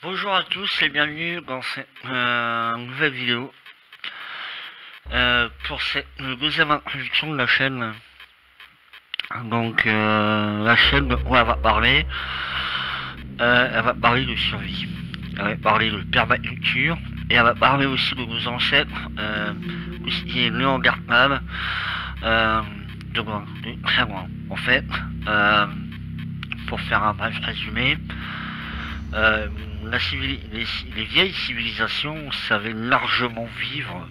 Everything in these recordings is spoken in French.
Bonjour à tous et bienvenue dans cette nouvelle vidéo pour cette deuxième introduction de la chaîne. Donc la chaîne où elle va parler de survie, elle va parler de permaculture et elle va parler aussi de nos ancêtres, tout ce qui est néandertal, de très loin en fait, pour faire un bref résumé. Les vieilles civilisations savaient largement vivre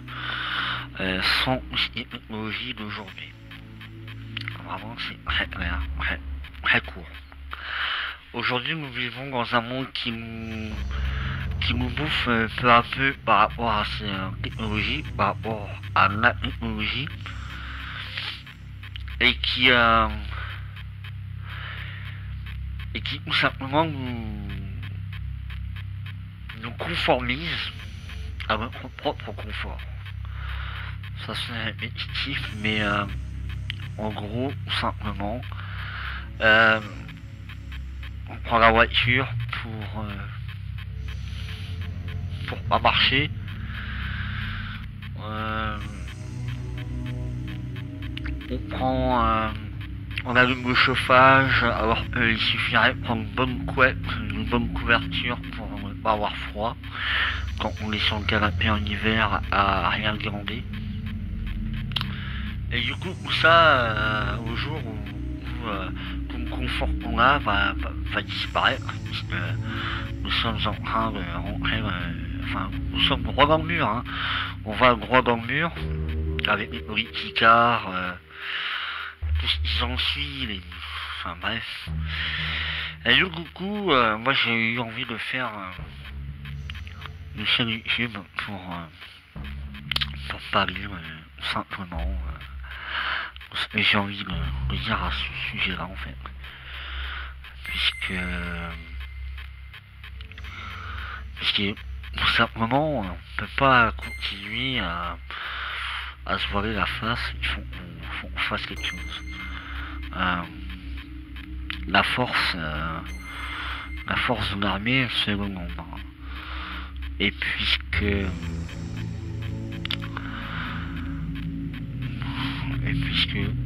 sans les technologies d'aujourd'hui. Vraiment, c'est très clair, très court. Aujourd'hui, nous vivons dans un monde qui nous bouffe peu à peu par rapport à ces technologies, par rapport à la technologie, et qui tout simplement nous conformise à notre propre confort. Ça c'est répétitif, mais en gros, tout simplement, on prend la voiture pour pas marcher. On allume le chauffage, alors il suffirait de prendre une bonne couette, une bonne couverture pour ne pas avoir froid quand on est sur le canapé en hiver à rien glander. Et du coup, tout ça, au jour où tout le confort qu'on a va disparaître, parce que nous sommes en train de rentrer, nous sommes droit dans le mur, hein. On va droit dans le mur, avec les politicards, tout ce qui s'ensuit, enfin bref. Et du coup, moi j'ai eu envie de faire une chaîne YouTube pour parler simplement ce que j'ai envie de dire à ce sujet-là en fait. Puisque tout simplement on peut pas continuer à se voiler la face, il faut qu'on fasse quelque chose. La force de l'armée, c'est le nombre. Et puisque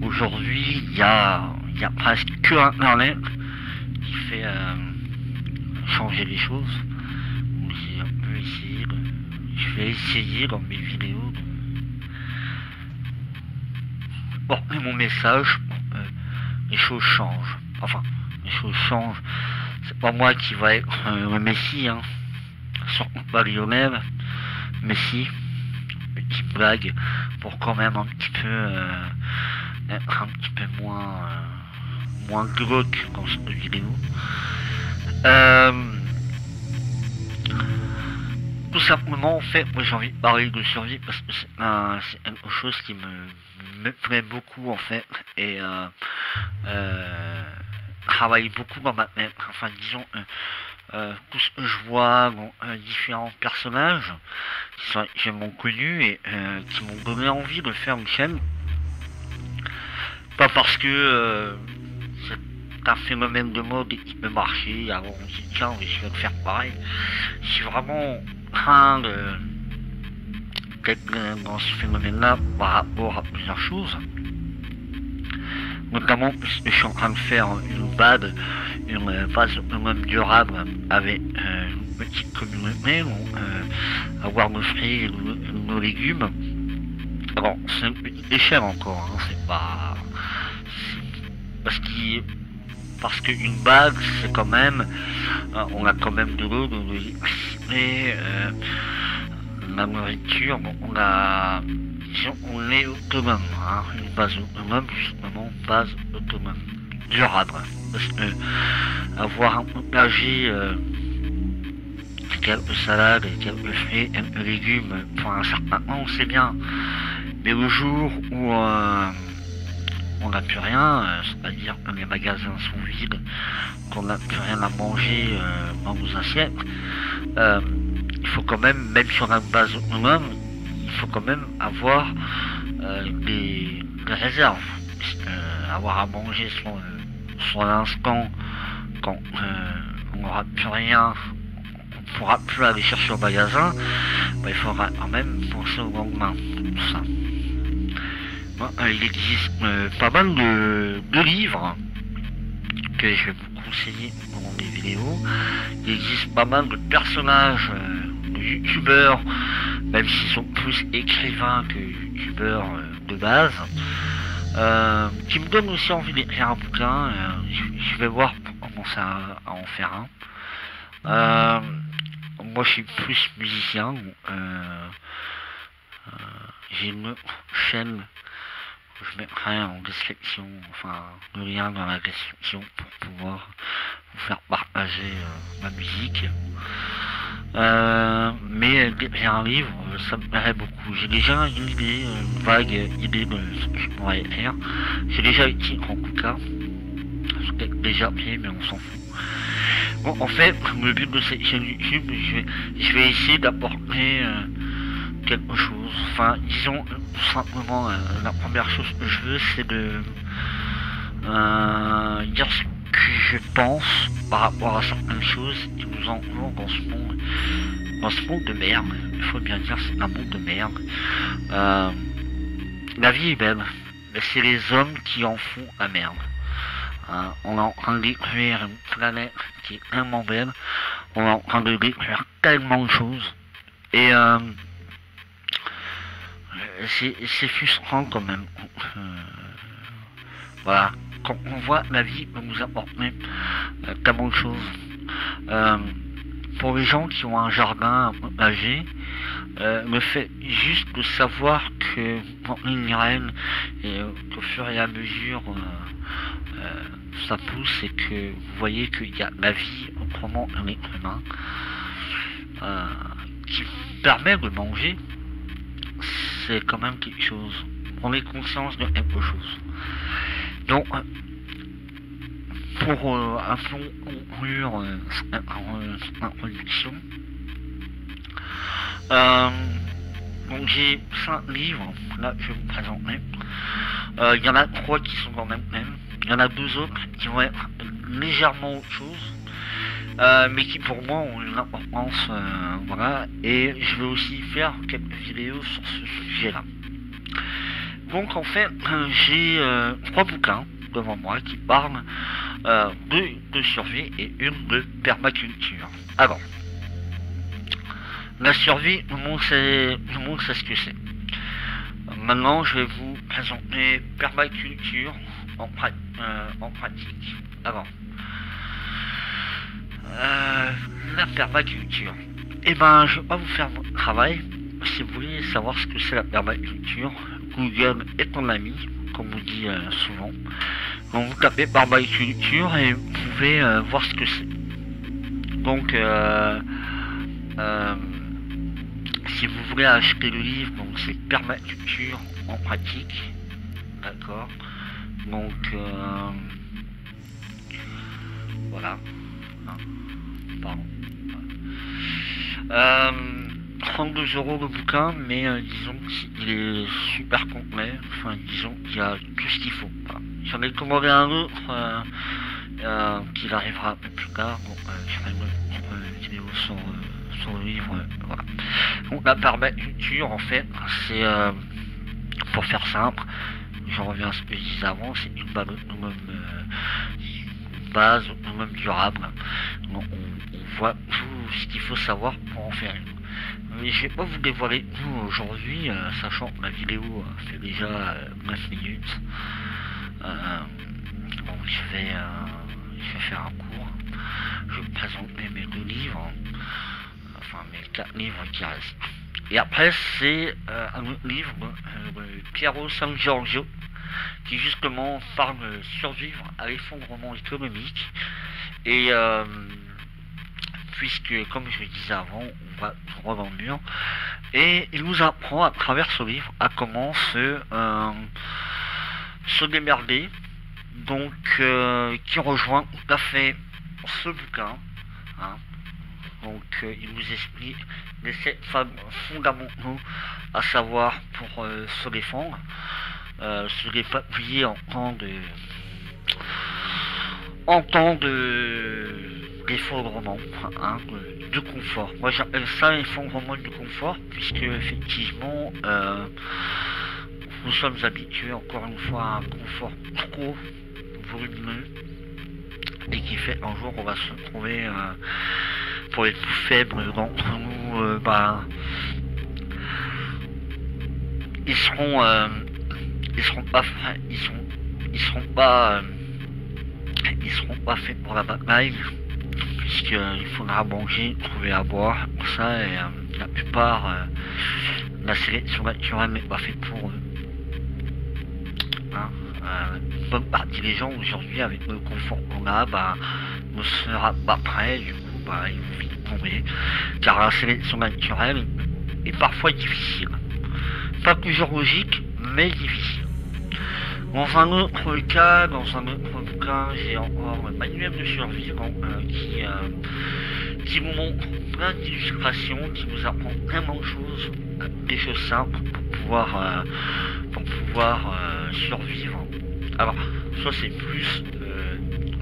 aujourd'hui il y a presque que Internet qui fait changer les choses. Je vais essayer dans mes vidéos de porter mon message. Les choses changent. Enfin, les choses changent. C'est pas moi qui va être le messie, hein. Surtout pas Lionel. Messi. Petite blague pour quand même un petit peu être un petit peu moins glauque dans cette vidéo. Tout simplement, en fait, moi j'ai envie de parler de survie parce que c'est quelque chose qui me plaît beaucoup en fait, et travaille beaucoup dans ma tête. Enfin, disons, tout ce que je vois dans différents personnages qui m'ont connu et qui m'ont donné envie de faire une chaîne. Pas parce que c'est un phénomène de mode et qui peut marcher, alors on se dit tiens, je vais faire pareil. Je suis vraiment train d'être dans ce phénomène-là par rapport à plusieurs choses. Notamment puisque je suis en train de faire une base autonome durable avec une petite communauté, avoir nos fruits et nos légumes. Alors c'est une petite échelle encore, hein, c'est pas... Parce qu'une base c'est quand même... on a quand même de l'eau, de l'électricité, la nourriture, donc on est autonome, hein, une base autonome, justement, base autonome, durable, parce que avoir un potager, quelques salades, quelques fruits, quelques légumes, pour un certain temps, c'est bien, mais le jour où on n'a plus rien, c'est-à-dire que les magasins sont vides, qu'on n'a plus rien à manger dans nos assiettes, il faut quand même si on a une base autonome, il faut quand même avoir des réserves, puisque avoir à manger sur l'instant, quand on n'aura plus rien pourra plus aller chercher au magasin, bah, il faudra quand même penser au lendemain, tout ça. Bon, il existe pas mal de livres que je vais vous conseiller dans mes vidéos. Il existe pas mal de personnages, de youtubeurs, même s'ils sont plus écrivains que youtubeurs de base, qui me donnent aussi envie d'écrire un bouquin. Je vais voir pour commencer à en faire un. Moi je suis plus musicien, j'ai une chaîne, je mettrai en description, enfin le lien dans la description pour pouvoir vous faire partager ma musique. Mais écrire un livre, ça me plairait beaucoup. J'ai déjà une idée, une vague idée de ce que je pourrais écrire. J'ai déjà écrit en tout cas, c'est déjà fait, mais on s'en fout. Bon, en fait, le but de cette chaîne YouTube, je vais essayer d'apporter quelque chose. Enfin, disons, tout simplement, la première chose que je veux, c'est de dire ce que je pense par rapport à certaines choses qui nous entourent dans ce monde de merde. Il faut bien dire, c'est un monde de merde. La vie est belle, mais c'est les hommes qui en font la merde. On est en train de détruire une planète qui est tellement belle, on est en train de détruire tellement de choses, et c'est frustrant quand même. Voilà, quand on voit la vie peut nous apporter tellement de choses. Pour les gens qui ont un jardin, un potager, le fait juste de savoir que quand une graine et qu'au fur et à mesure ça pousse et que vous voyez qu'il y a la vie autrement qu'un être humain qui permet de manger, c'est quand même quelque chose. On est conscience de quelque chose. Donc pour un peu conclure cette introduction, donc j'ai 5 livres là que je vais vous présenter. Il y en a 3 qui sont dans le même thème. Il y en a 2 autres qui vont être légèrement autre chose, mais qui pour moi ont une importance, voilà. Et je vais aussi faire quelques vidéos sur ce sujet-là. Donc en fait, j'ai 3 bouquins devant moi qui parlent de survie et une de permaculture. Alors, la survie, tout le monde sait ce que c'est. Maintenant, je vais vous présenter permaculture en pratique. Alors, la permaculture. Eh ben, je vais pas vous faire votre travail. Si vous voulez savoir ce que c'est la permaculture, Google est ton ami, comme on dit souvent. Donc vous tapez permaculture et vous pouvez voir ce que c'est. Donc, si vous voulez acheter le livre, donc c'est permaculture en pratique, d'accord. Donc voilà. Pardon. 32 € le bouquin, mais disons qu'il est super complet. Enfin, disons qu'il y a tout ce qu'il faut. Voilà. J'en ai commandé un autre qui arrivera un peu plus tard. Bon, je ferai une vidéo sur le livre. Voilà. Donc la permaculture, en fait, c'est pour faire simple. Je reviens à ce que je disais avant, c'est une base autonome durable. Donc, on voit tout ce qu'il faut savoir pour en faire une. Mais je vais pas vous dévoiler tout aujourd'hui, sachant que la vidéo fait déjà 9 minutes. Bon, je vais faire un cours. Je vais vous présenter mes 2 livres, enfin mes 4 livres qui restent. Et après, c'est un autre livre de Piero San Giorgio, qui justement parle de survivre à l'effondrement économique. Et puisque, comme je le disais avant, on va droit dans le mur, et il nous apprend à travers ce livre à comment se démerder, donc qui rejoint tout à fait ce bouquin, hein. Donc il nous explique les 7 fondamentaux à savoir pour se défendre, se dépatouiller en temps de d'effondrement, hein, de confort. Moi j'appelle ça l'effondrement du confort, puisque effectivement nous sommes habitués encore une fois à un confort trop volumineux et qui fait un jour on va se retrouver pour les plus faibles d'entre nous, ils seront pas faits pour la bataille, puisqu'il faudra manger, trouver à boire, pour ça, et la plupart la sélection naturelle n'est pas faite pour eux. Hein, une bonne partie des gens aujourd'hui avec le confort qu'on a ne sera pas prêt, du coup ils vont vite tomber, car la sélection naturelle est parfois difficile. Pas toujours logique, mais difficile. Dans un autre cas, j'ai encore le manuel de survivant qui vous montre plein d'illustrations, qui vous apprend vraiment de choses, des choses simples pour pouvoir survivre. Alors, soit c'est plus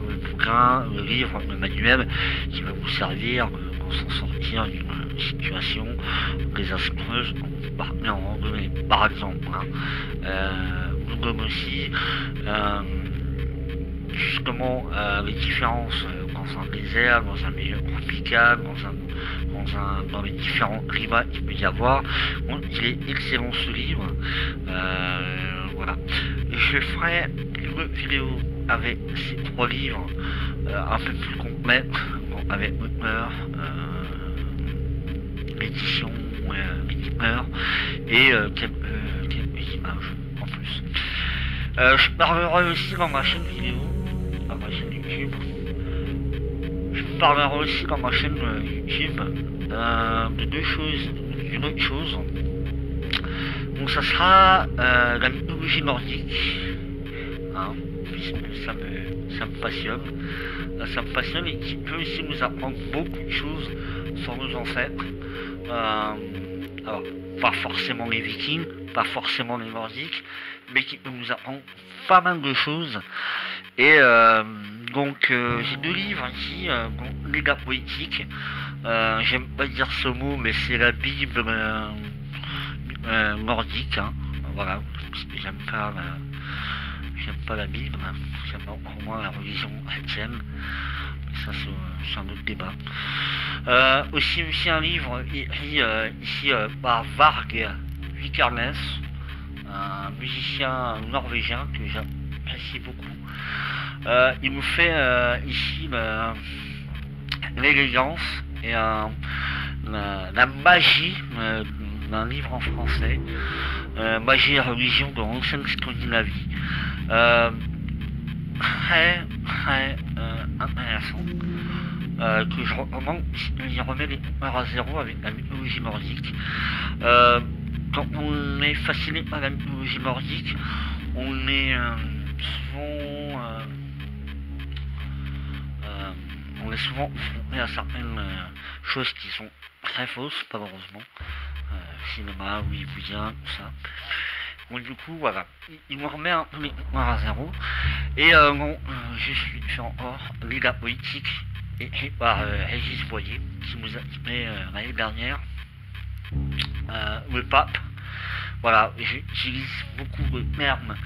le bouquin, le livre, le manuel qui va vous servir pour s'en sortir d'une situation désastreuse quand vous partez en randonnée, par exemple. Vous donne aussi justement les différences dans un désert, dans un milieu tropical, dans les différents climats qu'il peut y avoir. Bon, il est excellent ce livre. Voilà. Je ferai une vidéo avec ces 3 livres un peu plus complète, avec l'auteur, l'édition, l'éditeur et quelques images en plus. Je parlerai aussi dans ma chaîne vidéo, dans ma chaîne YouTube. Je parlerai aussi dans ma chaîne YouTube de d'une autre chose. Donc ça sera la mythologie nordique, hein, puisque ça me passionne. Ça me passionne et qui peut aussi nous apprendre beaucoup de choses sur nos ancêtres. Alors, pas forcément les Vikings, pas forcément les Nordiques, mais qui peut nous apprendre pas mal de choses. Et donc j'ai 2 livres ici, méga poétiques. J'aime pas dire ce mot, mais c'est la Bible nordique, hein. Voilà, parce que j'aime pas la Bible, hein. J'aime pour moi la religion chrétienne, mais ça c'est un autre débat. Aussi un livre écrit ici par Varg Vikernes, un musicien norvégien que j'apprécie beaucoup. Il nous fait ici l'élégance et la magie d'un livre en français, magie et religion de l'ancienne Scandinavie. Très intéressant, que je recommande. Il remet les numéros à zéro avec la mythologie nordique. Quand on est fasciné par la mythologie nordique, on est souvent confronté à certaines choses qui sont très fausses, malheureusement. Cinéma, hollywoodien, tout ça. Donc du coup, voilà, il me remet un peu les numéros à zéro. Et je suis fait encore Liga Politique, écrit par Régis Boyer, qui nous a animé l'année dernière. Le pape. Voilà, j'utilise beaucoup de termes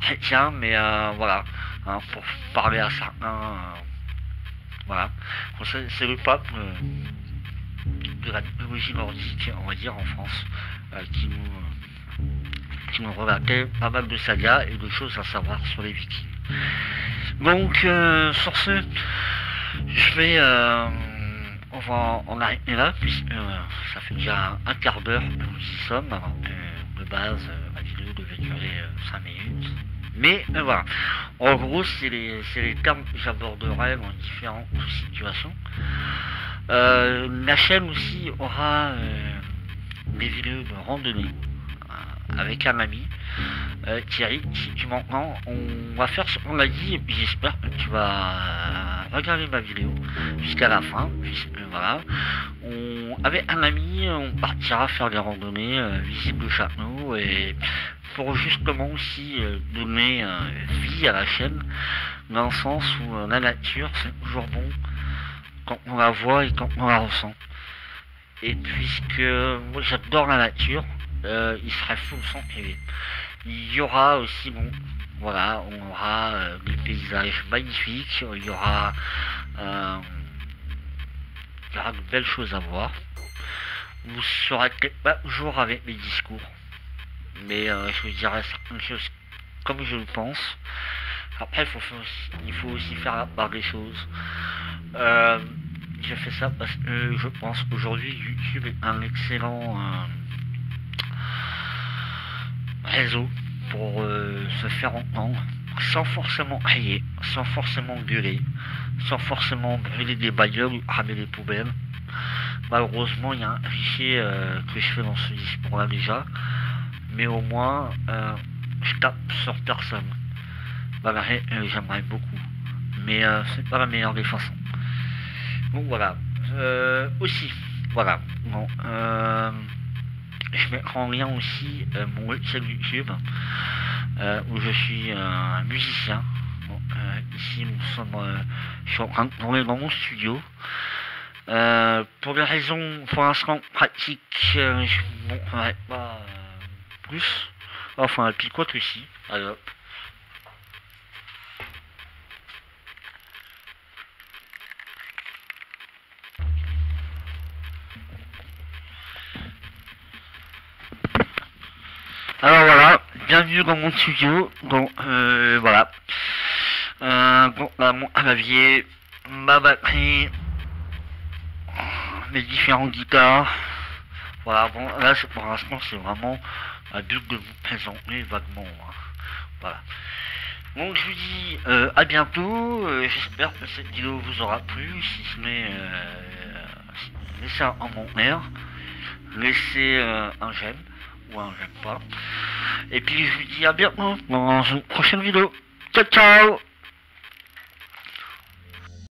chrétiens, mais voilà, hein, pour parler à certains, voilà, c'est le pape de la mythologie nordique, on va dire, en France, qui nous relatait pas mal de sagas et de choses à savoir sur les Vikings. Donc, sur ce, je vais on va en arrêter là, puisque ça fait déjà un quart d'heure que nous y sommes, alors que de base, la vidéo devait durer 5 minutes. Mais voilà, en gros, c'est les termes que j'aborderai dans différentes situations. La chaîne aussi aura des vidéos de randonnée avec un ami, Thierry. Si tu m'entends, on va faire ce qu'on a dit, et puis j'espère que tu vas regarder ma vidéo jusqu'à la fin, puisque voilà, avec un ami, on partira faire des randonnées, visite le château, et pour justement aussi donner vie à la chaîne, dans le sens où la nature, c'est toujours bon quand on la voit et quand on la ressent. Et puisque moi j'adore la nature, il serait fou sans TV. Il y aura aussi, bon, voilà, on aura des paysages magnifiques, euh, il y aura de belles choses à voir. Vous serez peut-être pas toujours avec mes discours, mais je vous dirai certaines choses comme je le pense. Après, il faut aussi faire la part des choses. J'ai fait ça parce que je pense qu'aujourd'hui, YouTube est un excellent réseau pour se faire entendre, sans forcément crier, sans forcément gueuler, sans forcément brûler des bagnoles ou ramer des poubelles. Malheureusement, il y a un fichier que je fais dans ce discours-là déjà, mais au moins, je tape sur personne. Malgré, j'aimerais beaucoup, mais c'est pas la meilleure des façons. Donc voilà. Aussi, voilà. Bon, je mettrai en lien aussi mon website YouTube où je suis musicien. Bon, ici, je suis en train de tourner dans mon studio. Pour des raisons pour l'instant pratiques, je ne montrerai pas plus. Enfin, puis quoi que si. Alors. Alors voilà, bienvenue dans mon studio. Donc voilà. Donc là, mon clavier, ma batterie, mes différentes guitares. Voilà, bon là pour l'instant c'est vraiment un but de vous présenter vaguement. Hein. Voilà. Donc je vous dis à bientôt. J'espère que cette vidéo vous aura plu. Si ce n'est, laissez un commentaire, laissez un j'aime ou un j'aime pas. Et puis je vous dis à bientôt dans une prochaine vidéo. Ciao ciao.